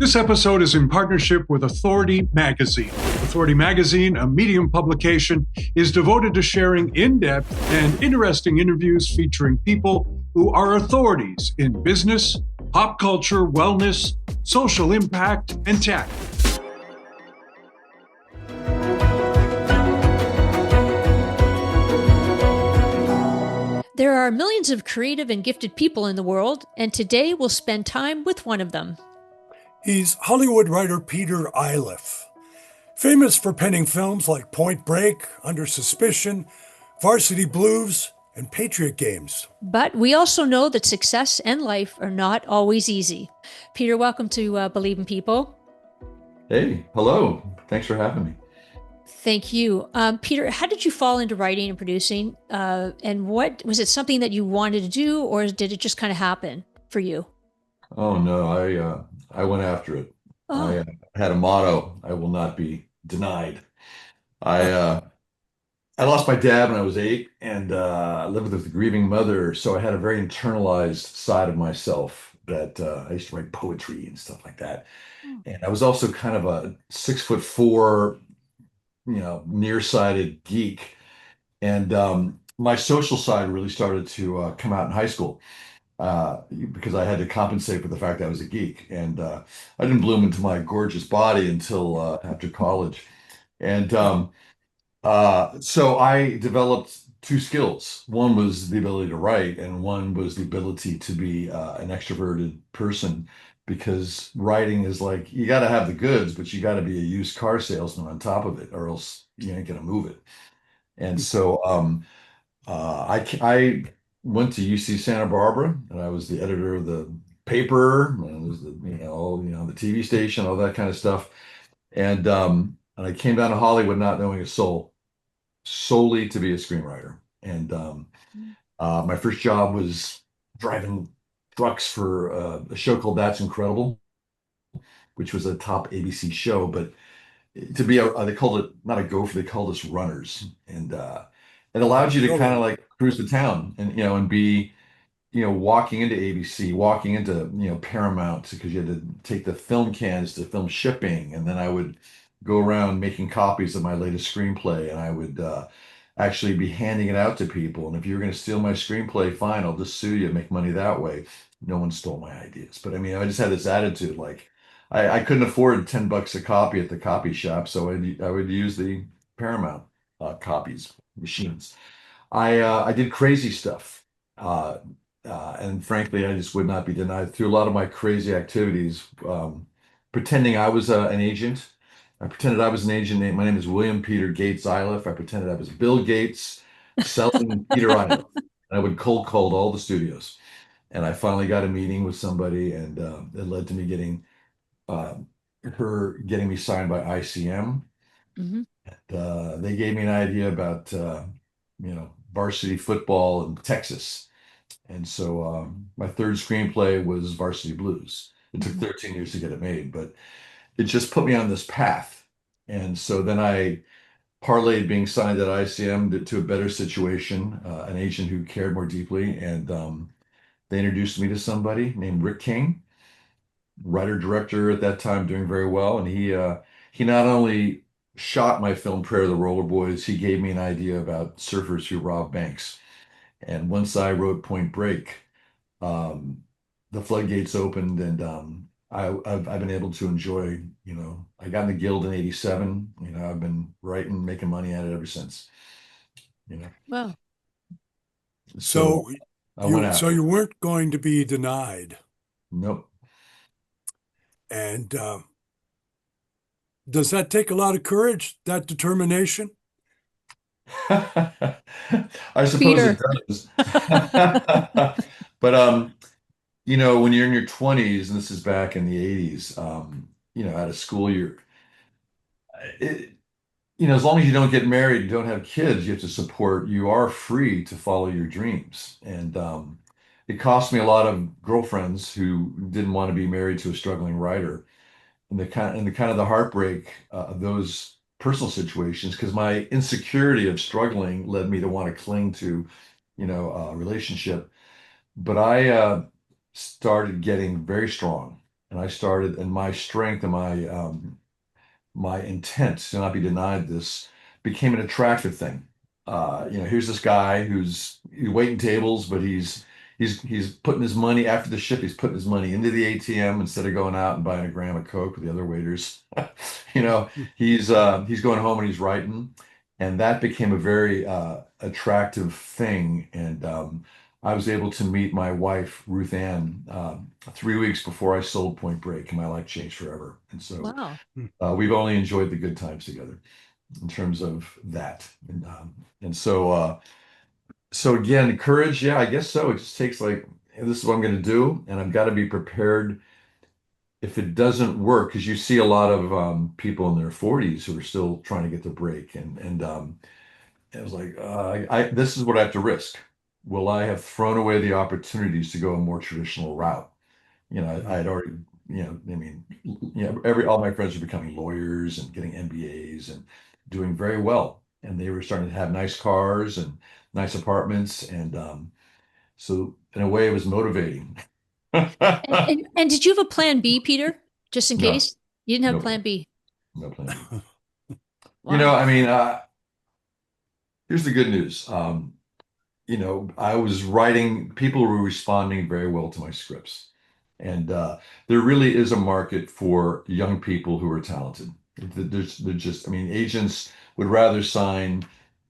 This episode is in partnership with Authority Magazine. Authority Magazine, a Medium publication, is devoted to sharing in-depth and interesting interviews featuring people who are authorities in business, pop culture, wellness, social impact, and tech. There are millions of creative and gifted people in the world, and today we'll spend time with one of them. He's Hollywood writer Peter Iliff, famous for penning films like Point Break, Under Suspicion, Varsity Blues, and Patriot Games. But we also know that success and life are not always easy. Peter, welcome to Believe in People. Hey, hello. Thanks for having me. Thank you. Peter, how did you fall into writing and producing? And what was it something that you wanted to do, or did it just kind of happen for you? Oh no, I went after it. Oh. I had a motto: I will not be denied. I lost my dad when I was 8, and I lived with a grieving mother, so I had a very internalized side of myself that I used to write poetry and stuff like that. And I was also kind of a 6'4", nearsighted geek. And my social side really started to come out in high school because I had to compensate for the fact that I was a geek. And I didn't bloom into my gorgeous body until after college. And so I developed two skills. One was the ability to write, and one was the ability to be an extroverted person. Because writing is like, you got to have the goods, but you got to be a used car salesman on top of it, or else you ain't gonna move it. And so I went to UC Santa Barbara, and I was the editor of the paper, and it was the TV station, all that kind of stuff. And I came down to Hollywood not knowing a soul, solely to be a screenwriter. And my first job was driving trucks for a show called That's Incredible, which was a top ABC show. But to be they called it not a gopher, they called us runners, and it allowed you to kind of like cruise the town and be walking into ABC, walking into Paramount, because you had to take the film cans to film shipping, and then I would go around making copies of my latest screenplay, and I would actually be handing it out to people. And if you're going to steal my screenplay, fine, I'll just sue you and make money that way. No one stole my ideas. But I mean, I just had this attitude like I couldn't afford $10 a copy at the copy shop, so I would use the Paramount copies machines. I did crazy stuff. And frankly, I just would not be denied through a lot of my crazy activities, pretending I was an agent. I pretended I was an agent. My name is William Peter Gates Iliff. I pretended I was Bill Gates selling Peter Iliff. And I would cold call all the studios. And I finally got a meeting with somebody, and it led to me getting me signed by ICM. Mm-hmm. And, they gave me an idea about varsity football in Texas. And so my third screenplay was Varsity Blues. It took 13 years to get it made, but it just put me on this path. And so then I parlayed being signed at ICM to a better situation, an agent who cared more deeply. And they introduced me to somebody named Rick King, writer director at that time, doing very well. And he not only shot my film Prayer of the Roller Boys, he gave me an idea about surfers who rob banks. And once I wrote Point Break, the floodgates opened, and I've been able to enjoy. I got in the Guild in '87. I've been writing, making money at it ever since. Well, So I went out. you weren't going to be denied. Nope. And does that take a lot of courage, that determination? I suppose Peter. it does. But when you're in your 20s, and this is back in the 80s, out of school, as long as you don't get married, you don't have kids, you have to support, you are free to follow your dreams. And it cost me a lot of girlfriends who didn't want to be married to a struggling writer, and the heartbreak of those personal situations, because my insecurity of struggling led me to want to cling to, a relationship. But I started getting very strong, and I started, and my strength and my intent to not be denied this became an attractive thing. Here's this guy he's waiting tables, but he's putting his money after the shift. He's putting his money into the ATM instead of going out and buying a gram of Coke with the other waiters. you know, he's going home and he's writing, and that became a very attractive thing. And I was able to meet my wife Ruth Ann 3 weeks before I sold Point Break, and my life changed forever. And so Wow. we've only enjoyed the good times together in terms of that. And so again, courage, yeah, I guess so. It just takes like, "Hey, this is what I'm going to do, and I've got to be prepared if it doesn't work," because you see a lot of people in their 40s who are still trying to get the break, and it was like, this is what I have to risk. Will I have thrown away the opportunities to go a more traditional route? I had already, I mean, all my friends are becoming lawyers and getting MBAs and doing very well. And they were starting to have nice cars and nice apartments. And so in a way it was motivating. And did you have a plan B, Peter? Just in No, case you didn't have no, plan B. no plan B. Wow. I mean, here's the good news. I was writing, people were responding very well to my scripts. And there really is a market for young people who are talented. They're just, I mean, agents would rather sign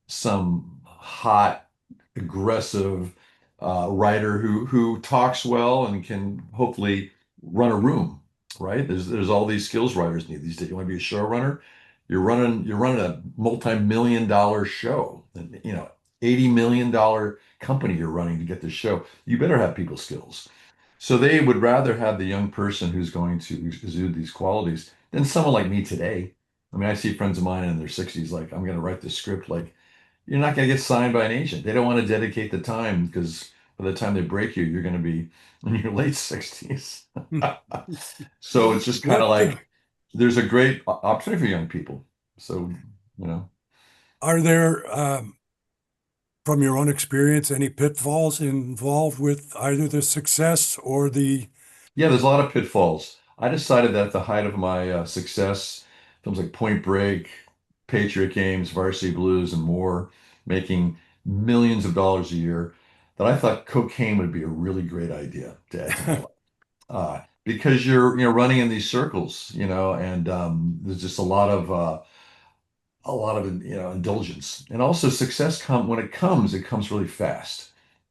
some hot, aggressive writer who talks well and can hopefully run a room, right? There's all these skills writers need these days. You want to be a showrunner? You're running a multi-million dollar show, and $80 million company you're running to get this show. You better have people skills. So they would rather have the young person who's going to exude these qualities than someone like me today. I mean, I see friends of mine in their 60s, like, "I'm going to write this script." Like, you're not going to get signed by an agent. They don't want to dedicate the time because by the time they break you, you're going to be in your late 60s. So it's just kind of What like there's a great opportunity for young people. So, you know. are there, from your own experience, any pitfalls involved with either the success or the? Yeah, there's a lot of pitfalls. I decided that at the height of my success, films like Point Break, Patriot Games, Varsity Blues, and more, making millions of dollars a year, that I thought cocaine would be a really great idea to add to my life. Because you're running in these circles, and there's just a lot of indulgence, and also success when it comes really fast.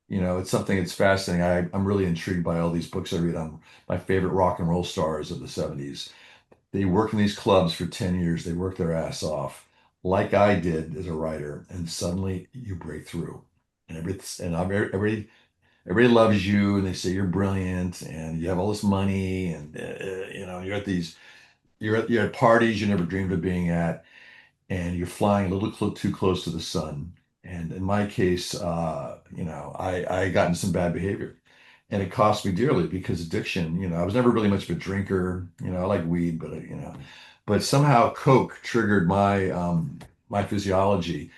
It's something that's fascinating. I'm really intrigued by all these books I read on my favorite rock and roll stars of the 70s. They work in these clubs for 10 years. They work their ass off like I did as a writer, and suddenly you break through, and everybody loves you, and they say you're brilliant, and you have all this money, and you're at parties you never dreamed of being at, and you're flying a little too close to the sun. And in my case, I got in some bad behavior, and it cost me dearly because addiction. I was never really much of a drinker. I like weed, but somehow Coke triggered my physiology,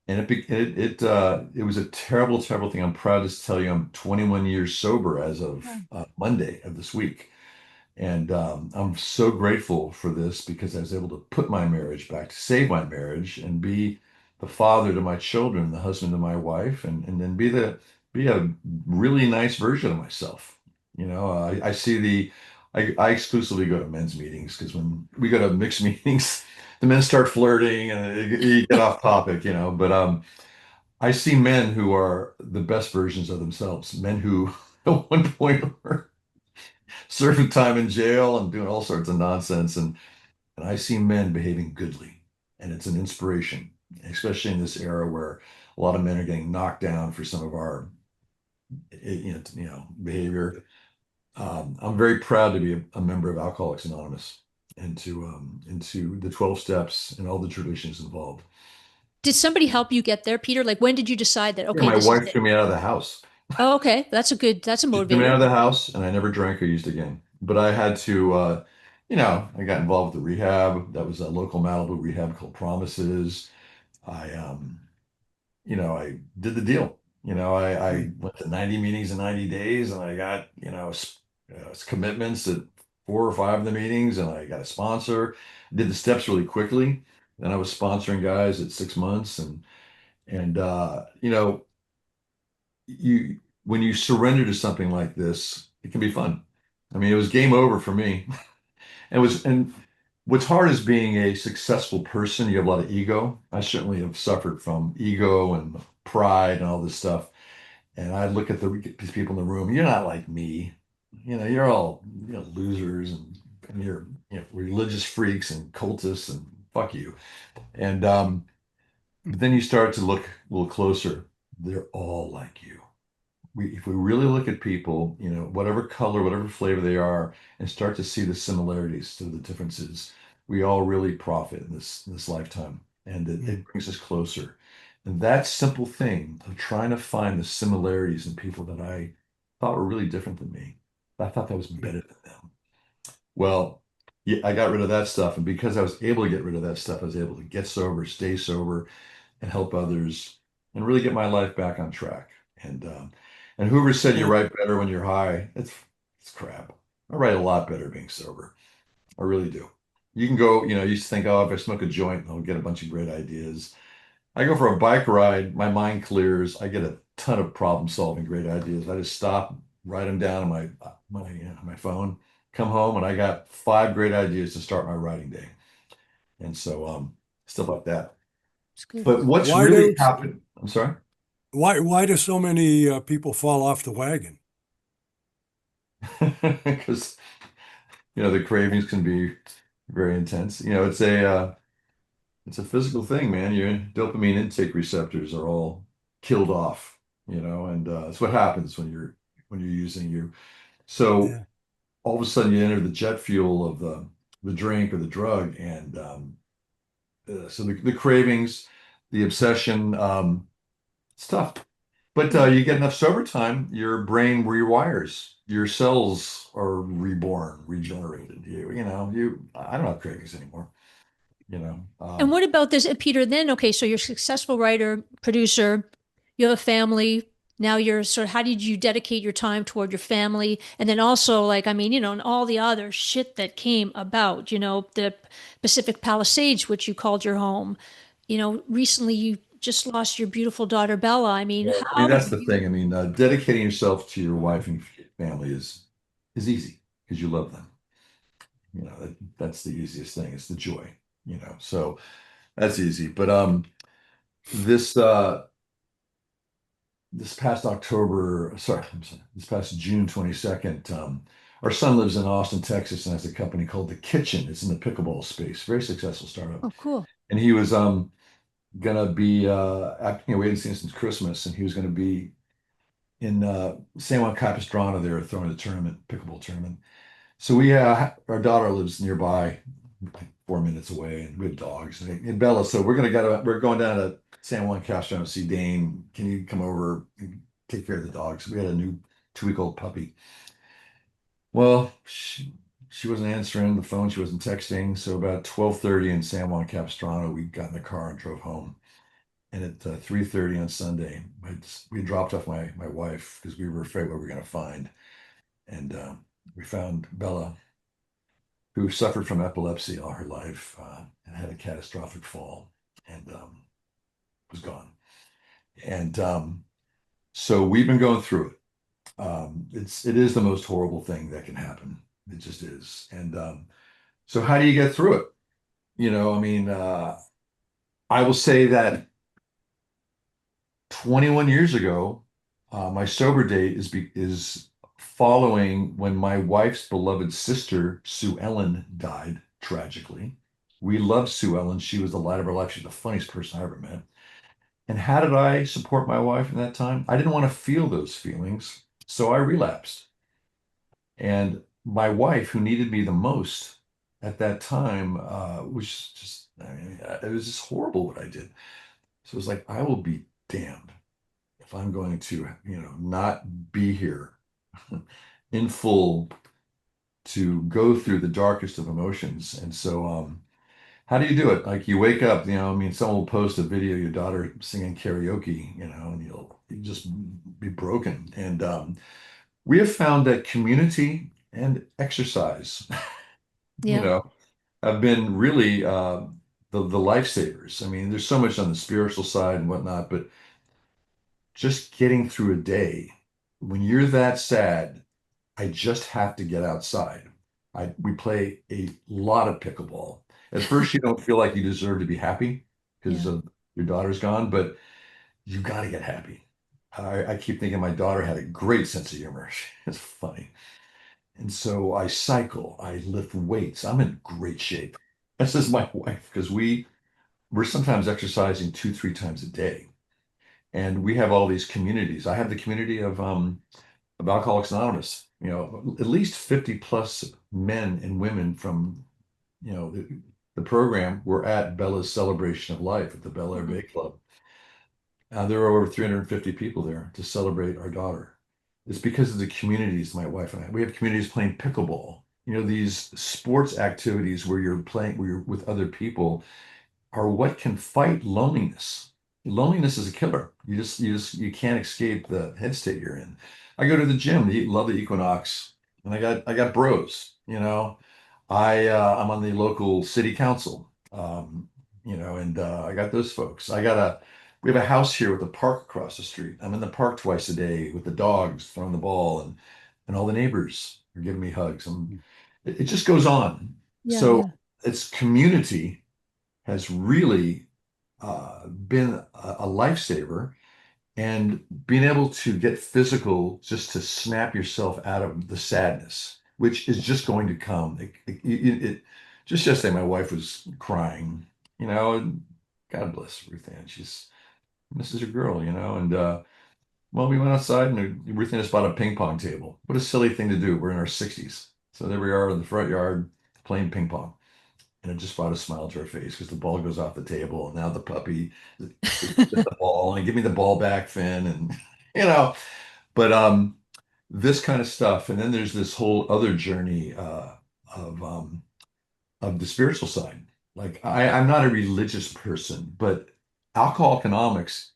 and it was a terrible, terrible thing. I'm proud to tell you, I'm 21 years sober as of Monday of this week. And I'm so grateful for this because I was able to put my marriage back, to save my marriage, and be the father to my children, the husband to my wife, and then be a really nice version of myself. I see I exclusively go to men's meetings because when we go to mixed meetings, the men start flirting and you get off topic. But I see men who are the best versions of themselves, men who at one point were serving time in jail and doing all sorts of nonsense. And I see men behaving goodly, and it's an inspiration, especially in this era where a lot of men are getting knocked down for some of our, behavior. I'm very proud to be a member of Alcoholics Anonymous and into the 12 steps and all the traditions involved. Did somebody help you get there, Peter? Like, when did you decide that, Yeah, okay, my this is wife it? threw me out of the house. Oh, okay. That's a She threw me out motivator. of the house, and I never drank or used again. But I had to, I got involved with the rehab. That was a local Malibu rehab called Promises. I did the deal. I went to 90 meetings in 90 days, and I got, commitments that 4 or 5 of the meetings, and I got a sponsor. Did the steps really quickly. Then I was sponsoring guys at 6 months, and you know, you when you surrender to something like this, it can be fun. I mean, it was game over for me. And what's hard is being a successful person. You have a lot of ego. I certainly have suffered from ego and pride and all this stuff. And I look at these people in the room. You're not like me. You're all losers, and you're religious freaks and cultists, and fuck you. And but then you start to look a little closer. They're all like you. If we really look at people, whatever color, whatever flavor they are, and start to see the similarities to the differences, we all really profit in this lifetime, and it brings us closer. And that simple thing of trying to find the similarities in people that I thought were really different than me, I thought that was better than them. Well, yeah, I got rid of that stuff, and because I was able to get rid of that stuff, I was able to get sober, stay sober, and help others, and really get my life back on track. And whoever said you Well, write better when you're high, it's crap. I write a lot better being sober. I really do. You can go, you used to think, oh, if I smoke a joint, I'll get a bunch of great ideas. I go for a bike ride, my mind clears. I get a ton of problem solving, great ideas. I just stop, write them down on my phone, come home, and I got 5 great ideas to start my writing day. And so stuff like that. It's good. But what's why really do happened? I'm sorry. why do so many people fall off the wagon? Because the cravings can be very intense. It's a physical thing, man. Your dopamine intake receptors are all killed off, and it's what happens when you're using you. So Yeah. all of a sudden you enter the jet fuel of the drink or the drug, and so the cravings, the obsession, it's tough. But you get enough sober time, your brain rewires. Your cells are reborn, regenerated. I don't have cravings anymore. You know, And um, what about this, Peter? Then, okay, so you're a successful writer, producer, you have a family. Now you're sort of, how did you dedicate your time toward your family? And then also, like, I mean, and all the other shit that came about, the Pacific Palisades, which you called your home. Recently you just lost your beautiful daughter, Bella. I mean, well, I mean, how that's do the you, thing. I mean, dedicating yourself to your wife and family is easy because you love them. That's the easiest thing. It's the joy. So that's easy. But this uh, this past October, sorry, I'm sorry, this past June 22nd, our son lives in Austin, Texas, and has a company called The Kitchen. It's in the pickleball space, very successful startup. oh, cool. And he was gonna be after we hadn't seen him since Christmas, and he was gonna be in San Juan Capistrano there throwing a tournament, pickleball tournament. So our daughter lives nearby, like 4 minutes away, and we have dogs and Bella. So we're going down to San Juan Capistrano to see Dane. Can you come over and take care of the dogs? We had a new 2-week-old puppy. Well, she wasn't answering the phone. She wasn't texting. So about 12:30 in San Juan Capistrano, we got in the car and drove home. And at 3:30 on Sunday, we dropped off my wife because we were afraid what we were going to find. And we found Bella, who suffered from epilepsy all her life and had a catastrophic fall, and was gone. And so we've been going through it. It is the most horrible thing that can happen. It just is. And so how do you get through it? I mean, I will say that 21 years ago, my sober date is following when my wife's beloved sister, Sue Ellen, died tragically. We loved Sue Ellen. She was the light of our life. She's the funniest person I ever met. And how did I support my wife in that time? I didn't want to feel those feelings, so I relapsed. And my wife, who needed me the most at that time, was just, I mean, it was just horrible what I did. So it was like, I will be damned if I'm going to, not be here in full to go through the darkest of emotions. And so, how do you do it? Like you wake up, I mean, someone will post a video of your daughter singing karaoke, and you'll just be broken. And we have found that community and exercise, you Yeah. know, have been really the lifesavers. I mean, there's so much on the spiritual side and whatnot, but just getting through a day when you're that sad, I just have to get outside. We play a lot of pickleball. At first, you don't feel like you deserve to be happy because Yeah. of your daughter's gone, but you got to get happy. I keep thinking my daughter had a great sense of humor. It's funny. And so I cycle, I lift weights. I'm in great shape. This is my wife because we're sometimes exercising 2, 3 times a day. And we have all these communities. I have the community of Alcoholics Anonymous, at least 50 plus men and women from, the program were at Bella's celebration of life at the Bel Air Mhm. Bay Club. There were over 350 people there to celebrate our daughter. It's because of the communities, my wife and I. We have communities playing pickleball, these sports activities where you're playing, where you're with other people are what can fight loneliness. Loneliness is a killer. You can't escape the head state you're in. I go to the gym, love the Equinox, and I got bros. I'm on the local city council. And I got those folks. We have a house here with a park across the street. I'm in the park twice a day with the dogs throwing the ball, and all the neighbors are giving me hugs. It just goes on. Yeah. So Yeah. it's community has really been a lifesaver, and being able to get physical just to snap yourself out of the sadness, which is just going to come. Just yesterday, my wife was crying, and God bless Ruth Ann. She's misses her girl, and well, we went outside and Ruth Ann just bought a ping pong table. What a silly thing to do. We're in our 60s. So there we are in the front yard playing ping pong. And it just brought a smile to her face because the ball goes off the table, and now the puppy is the ball and give me the ball back, Finn, and you know. But this kind of stuff, and then there's this whole other journey of um, of the spiritual side. Like I'm not a religious person, but Alcohol Anonymous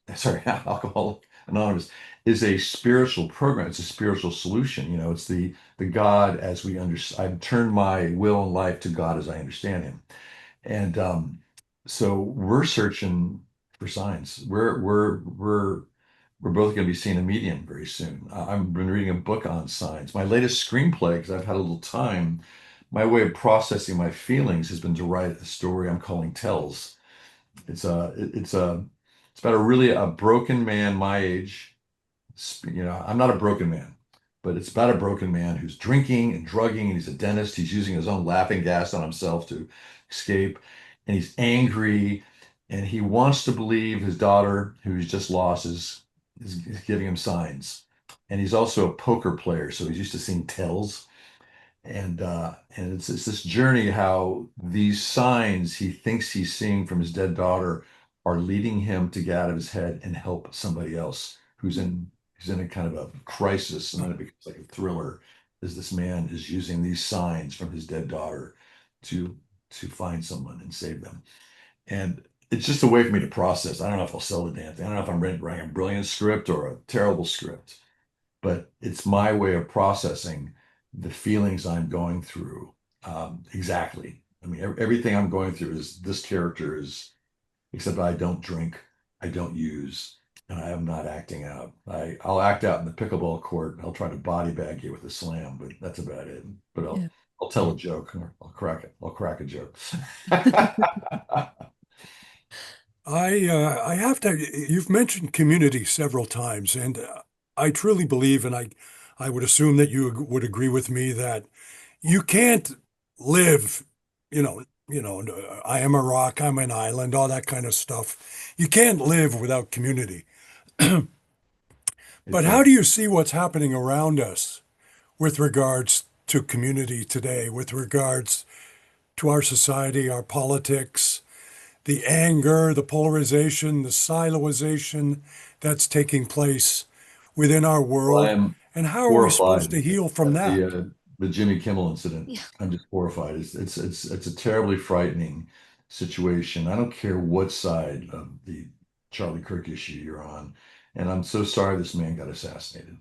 is a spiritual program. It's a spiritual solution. It's the God as we understand. I've turned my will and life to God as I understand Him. And so we're searching for signs. We're both going to be seeing a medium very soon. I've been reading a book on signs. My latest screenplay, because I've had a little time, my way of processing my feelings has been to write a story I'm calling Tells. It's about a broken man my age. I'm not a broken man, but it's about a broken man who's drinking and drugging, and he's a dentist. He's using his own laughing gas on himself to escape, and he's angry, and he wants to believe his daughter, who he's just lost, is giving him signs. And he's also a poker player, so he's used to seeing tells. And it's this journey how these signs he thinks he's seeing from his dead daughter are leading him to get out of his head and help somebody else who's in a kind of a crisis, and then it becomes like a thriller as this man is using these signs from his dead daughter to find someone and save them. And it's just a way for me to process. I don't know if I'll sell the damn thing. I don't know if I'm writing a brilliant script or a terrible script, but it's my way of processing the feelings I'm going through. Exactly. I mean, everything I'm going through is this character is, except I don't drink, I don't use, and I am not acting out. I'll act out in the pickleball court. I'll try to body bag you with a slam, but that's about it. But Yeah. I'll tell a joke, or I'll crack it. I'll crack a joke. I have to. You've mentioned community several times, and I truly believe, and I would assume that you would agree with me that you can't live, I am a rock, I'm an island, all that kind of stuff. You can't live without community. But how do Exactly. you see what's happening around us with regards to community today, with regards to our society, our politics, the anger, the polarization, the siloization that's taking place within our Well, I world? am And how are we supposed horrified to heal from at that? the Jimmy Kimmel incident. Yeah. I'm just horrified. It's a terribly frightening situation. I don't care what side of the Charlie Kirk issue you're on, and I'm so sorry this man got assassinated,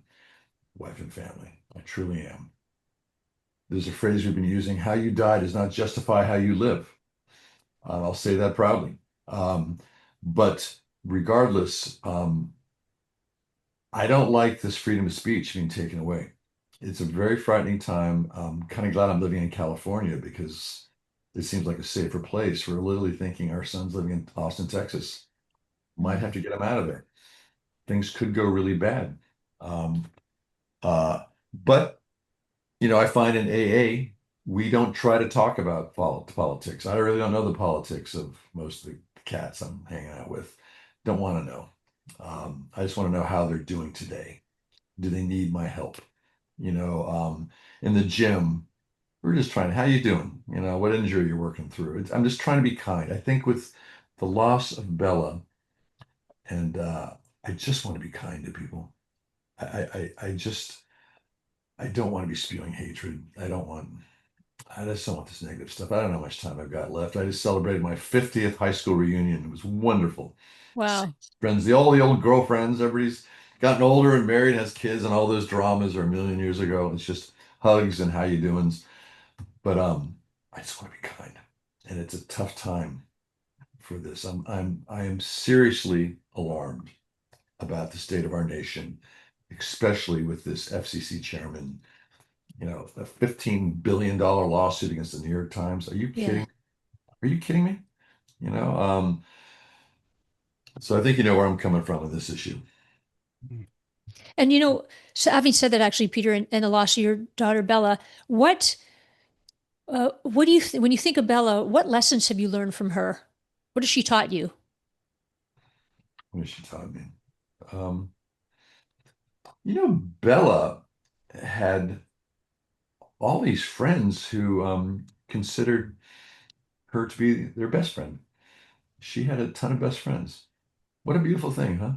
wife and family. I truly am. there's a phrase we've been using: how you die does not justify how you live. I'll say that proudly. Um, but regardless, I don't like this freedom of speech being taken away. It's a very frightening time. I'm kind of glad I'm living in California because it seems like a safer place. We're literally thinking our son's living in Austin, Texas. Might have to get him out of there. Things could go really bad. Um, uh, but I find in AA, we don't try to talk about politics. I really don't know the politics of most of the cats I'm hanging out with. Don't want to know. I just want to know how they're doing today. Do they need my help? In the gym, we're just trying, how you doing? What injury you're working through. I'm just trying to be kind. I think with the loss of Bella, and I just want to be kind to people. I don't want to be spewing hatred. I just don't want this negative stuff. I don't know how much time I've got left. I just celebrated my 50th high school reunion. It was wonderful. Wow. Friends, all the old girlfriends, everybody's gotten older and married, has kids, and all those dramas are a million years ago. It's just hugs and how you doings. But I just want to be kind. And it's a tough time for this. I am seriously alarmed about the state of our nation, especially with this FCC chairman, a $15 billion lawsuit against the New York Times. Are you Yeah. kidding? Are you kidding me? You know, um, so I think you know where I'm coming from with this issue. And so having said that, actually, Peter, and the loss of your daughter Bella, what do you when you think of Bella? What lessons have you learned from her? What has she taught you? What she taught me. Um, Bella had all these friends who considered her to be their best friend. She had a ton of best friends. What a beautiful thing, huh?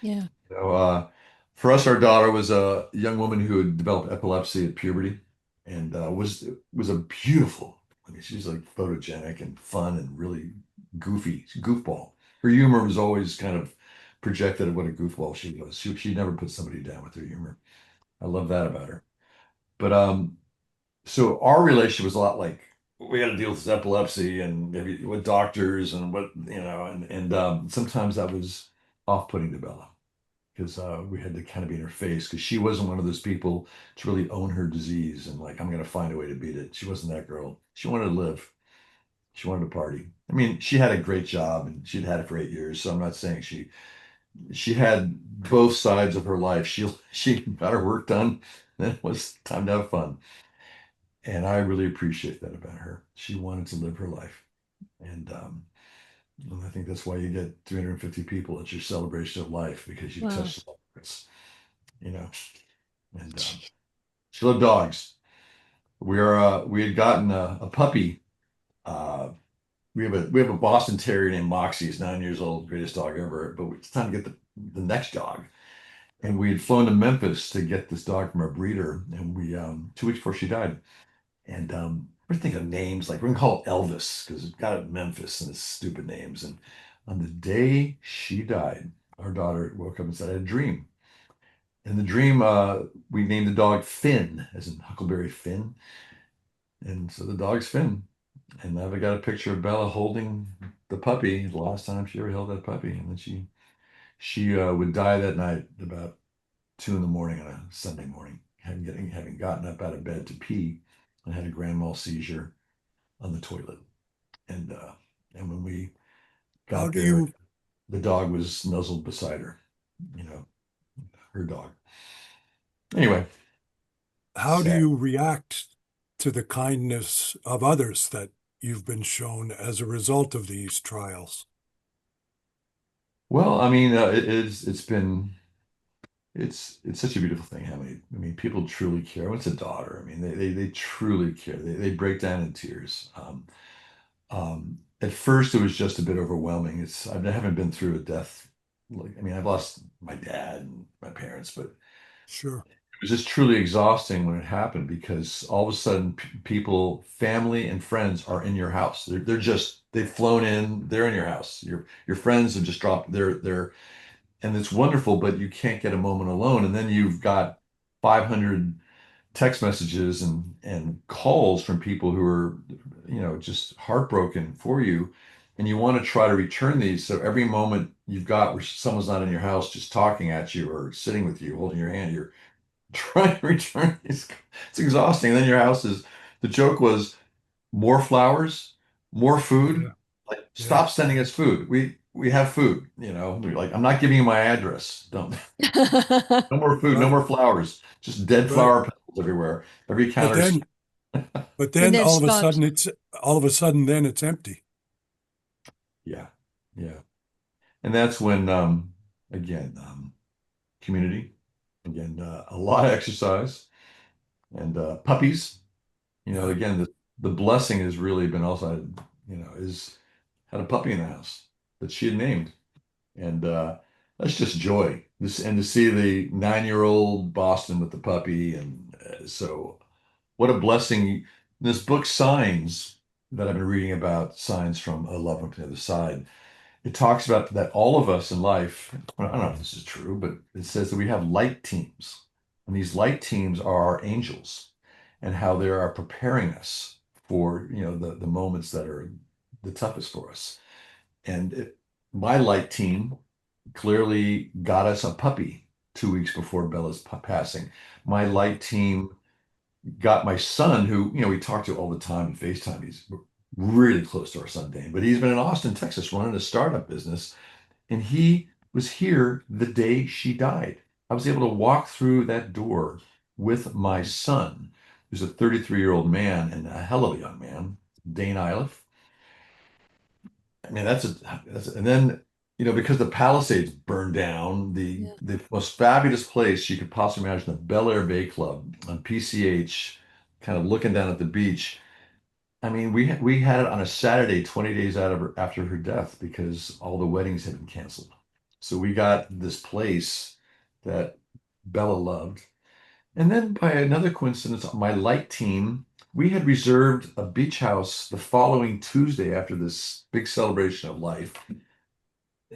Yeah. You know, uh, for us, our daughter was a young woman who had developed epilepsy at puberty, and was a beautiful. I mean, she's like photogenic and fun and really goofy, goofball. Her humor was always kind of projected at what a goofball she was. She never put somebody down with her humor. I love that about her. But so our relationship was a lot like, we got to deal with this epilepsy and maybe with doctors and and sometimes that was off-putting to Bella because we had to kind of be in her face because she wasn't one of those people to really own her disease and like, I'm going to find a way to beat it. She wasn't that girl. She wanted to live. She wanted to party. I mean, she had a great job and she'd had it for 8 years. So I'm not saying she had both sides of her life. She got her work done. Then it was time to have fun. And I really appreciate that about her. She wanted to live her life. And I think that's why you get 350 people at your celebration of life because you Wow. touched the hearts, you know. And Jeez. she loved dogs. We had gotten a puppy. Uh, we have a Boston Terrier named Moxie. He's 9 years old, greatest dog ever. But it's time to get the next dog. And we had flown to Memphis to get this dog from a breeder. And we 2 weeks before she died. And we're thinking of names like we're gonna call it Elvis because it's got it Memphis and it's stupid names. And on the day she died, our daughter woke up and said, I had a dream. In the dream, we named the dog Finn, as in Huckleberry Finn. And so the dog's Finn. And I've got a picture of Bella holding the puppy the last time she ever held that puppy. And then she would die that night about 2 in the morning on a Sunday morning, having gotten up out of bed to pee and had a grand mal seizure on the toilet. And when we How got do there, you the dog was nuzzled beside her, you know, her dog. Anyway, how do sad. you react to the kindness of others that you've been shown as a result of these trials? Well, I mean, it's such a beautiful thing how many, I mean, people truly care. When it's a daughter, I mean, they truly care. They break down in tears. At first, it was just a bit overwhelming. I haven't been through a death. Like, I mean, I've lost my dad and my parents, but Sure. it was just truly exhausting when it happened because all of a sudden, people, family, and friends are in your house. They've flown in. They're in your house. Your friends have just dropped. And it's wonderful, but you can't get a moment alone. And then you've got 500 text messages and calls from people who are, just heartbroken for you. And you want to try to return these. So every moment you've got where someone's not in your house just talking at you or sitting with you, holding your hand, you're trying to return these. It's exhausting. And then your house is, the joke was more flowers, more food. Yeah. Like, Yeah. stop sending us food. We have food, We're like, I'm not giving you my address. Don't, no more food, no Right. more flowers. Just dead Right. flower petals everywhere. Every But counter. then, but And then then stops. all of a sudden then it's empty. Yeah. Yeah. And that's when, again, community, again, a lot of exercise and puppies. Yeah. Again, the blessing has really been also, is had a puppy in the house that she had named. And that's just joy. And to see the 9-year-old Boston with the puppy. And so what a blessing. This book, Signs, that I've been reading about, Signs from a Love on the Other Side, it talks about that all of us in life, I don't know if this is true, but it says that we have light teams. And these light teams are our angels and how they are preparing us for, the moments that are the toughest for us. And my light team clearly got us a puppy 2 weeks before Bella's passing. My light team got my son, who, we talk to all the time in FaceTime. He's really close to our son, Dane, but he's been in Austin, Texas, running a startup business. And he was here the day she died. I was able to walk through that door with my son, who's a 33-year-old man and a hell of a young man, Dane Iliff. I mean, and then, because the Palisades burned down, the Yeah. the most fabulous place you could possibly imagine, the Bel Air Bay Club on PCH, kind of looking down at the beach. I mean, we had it on a Saturday, 20 days after her death, because all the weddings had been canceled. So we got this place that Bella loved. And then by another coincidence, my light team, we had reserved a beach house the following Tuesday after this big celebration of life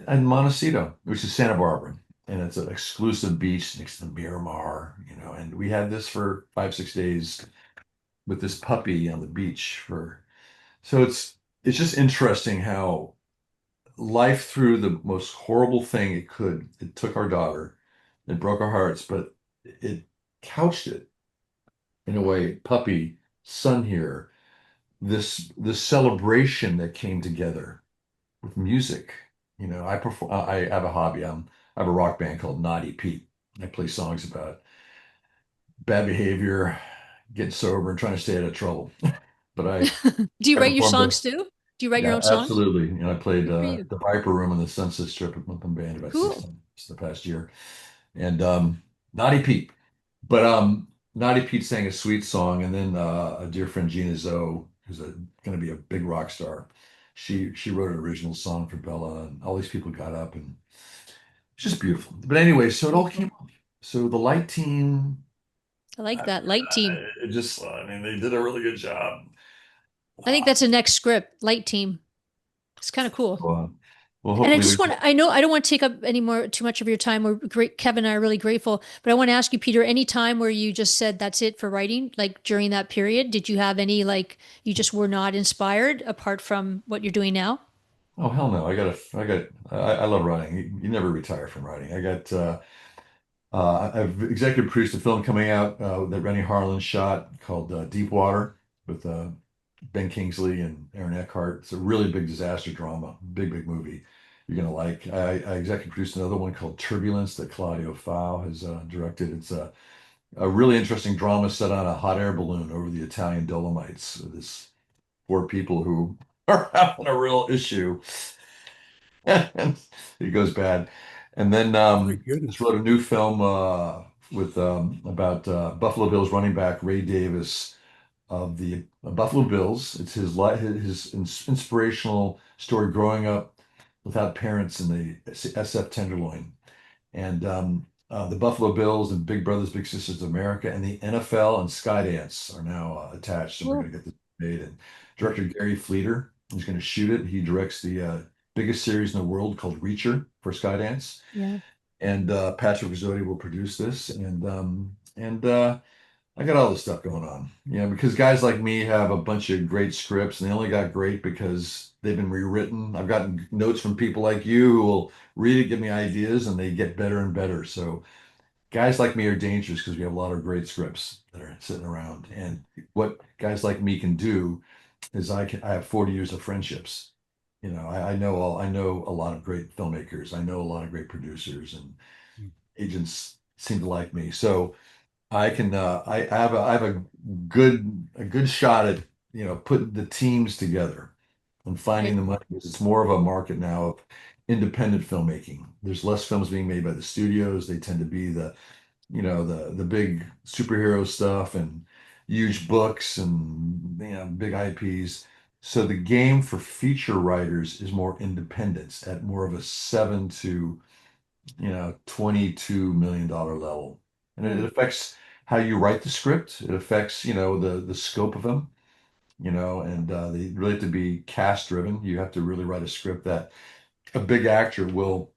in Montecito, which is Santa Barbara. And it's an exclusive beach next to the Miramar, and we had this for 5, 6 days with this puppy on the beach so it's just interesting how life threw the most horrible thing it took our daughter, it broke our hearts, but it couched it in a way, puppy, son here, this celebration that came together with music. I have a hobby. I have a rock band called Naughty Pete. I play songs about bad behavior, getting sober, and trying to stay out of trouble. But Do you I write your performed songs too? Do you write your yeah, own songs? absolutely. And I played Good for you. the Viper Room in the Sunset Strip at Wimpum Band about six Cool. times the past year. And Naughty Pete. But Naughty Pete sang a sweet song, and then a dear friend Gina Zoe, who's going to be a big rock star, she wrote an original song for Bella, and all these people got up, and it's just beautiful. But anyway, so it all Beautiful. came up. So the light team, I like that. Light team. I mean, they did a really good job. I think that's the next script. Light team. It's kind of cool. Well, And I hopefully just want to, I know I don't want to take up too much of your time. We're great. Kevin and I are really grateful, but I want to ask you, Peter, any time where you just said that's it for writing, like during that period, did you have any, like, you just were not inspired apart from what you're doing now? Oh hell no! I love writing. You never retire from writing. I've executive produced a film coming out that Rennie Harlan shot called Deep Water with Ben Kingsley and Aaron Eckhart. It's a really big disaster drama, big movie. You're gonna like. I executive produced another one called Turbulence that Claudio Fau has directed. It's a really interesting drama set on a hot air balloon over the Italian Dolomites. This poor people who are having a real issue. And it goes bad. And then My just goodness. wrote a new film with about Buffalo Bills running back Ray Davis of the Buffalo Bills. It's his inspirational story growing up without parents in the SF Tenderloin. And the Buffalo Bills and Big Brothers Big Sisters of America and the NFL and Skydance are now attached, and we're going Cool. to get this made. And director Gary Fleeter is going to shoot it. He directs the biggest series in the world called Reacher for Skydance, Yeah. and Patrick will produce this. And I got all this stuff going on, because guys like me have a bunch of great scripts, and they only got great because they've been rewritten. I've gotten notes from people like you who will read it, give me ideas, and they get better and better. So guys like me are dangerous because we have a lot of great scripts that are sitting around. And what guys like me can do is I have 40 years of friendships. I know a lot of great filmmakers. I know a lot of great producers, and agents seem to like me. So I have a good shot at putting the teams together and finding the money, because it's more of a market now of independent filmmaking. There's less films being made by the studios. They tend to be the big superhero stuff and huge books and big IPs. So the game for feature writers is more independence at more of a 7 to $22 million level. And it affects how you write the script. It affects, the scope of them, and they really have to be cast driven. You have to really write a script that a big actor will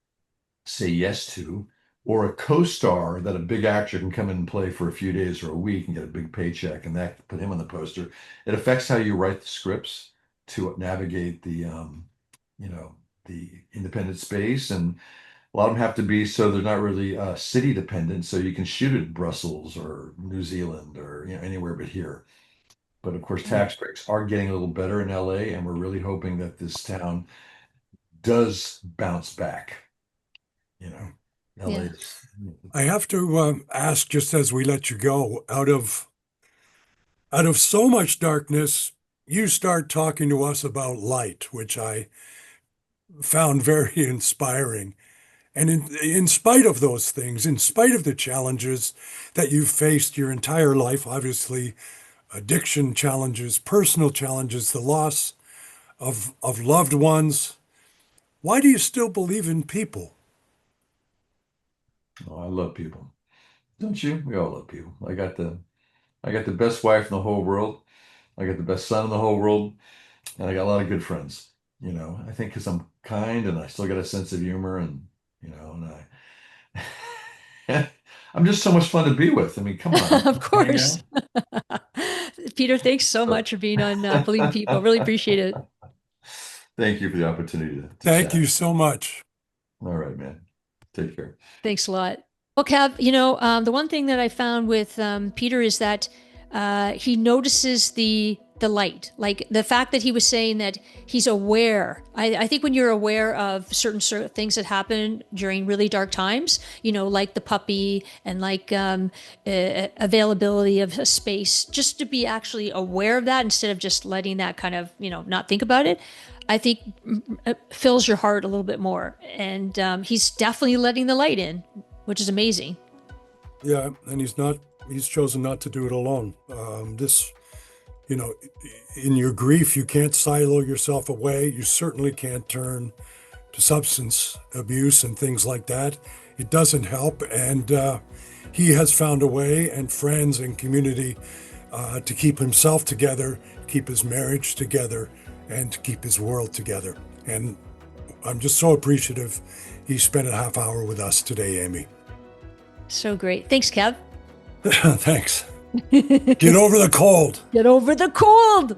say yes to, or a co-star that a big actor can come in and play for a few days or a week and get a big paycheck, and that put him on the poster. It affects how you write the scripts to navigate the independent space. And a lot of them have to be so they're not really city dependent, so you can shoot it in Brussels or New Zealand or anywhere but here. But of course, tax breaks are getting a little better in LA, and we're really hoping that this town does bounce back. LA. I have to ask, just as we let you go, out of so much darkness, you start talking to us about light, which I found very inspiring. And in spite of those things, in spite of the challenges that you've faced your entire life, obviously addiction challenges, personal challenges, the loss of loved ones, why do you still believe in people? Oh, I love people. Don't you? We all love people. I got the best wife in the whole world. I got the best son in the whole world, and I got a lot of good friends. I think because I'm kind and I still got a sense of humor, and and I'm just so much fun to be with. I mean, come on. Of course. Peter, thanks so much for being on Believe in People. Really appreciate it. Thank you for the opportunity to Thank chat. you so much. All right, man. Take care. Thanks a lot. Well, Kev, the one thing that I found with Peter is that he notices the light, like the fact that he was saying that he's aware. I think when you're aware of certain things that happen during really dark times, like the puppy and like availability of a space, just to be actually aware of that instead of just letting that kind of, not think about it, I think fills your heart a little bit more. And he's definitely letting the light in, which is amazing. Yeah, and he's chosen not to do it alone. In your grief, you can't silo yourself away. You certainly can't turn to substance abuse and things like that. It doesn't help. And he has found a way, and friends and community, to keep himself together, keep his marriage together, and to keep his world together. And I'm just so appreciative he spent a half hour with us today, Amy. So great. Thanks, Kev. Thanks. Get over the cold. Get over the cold.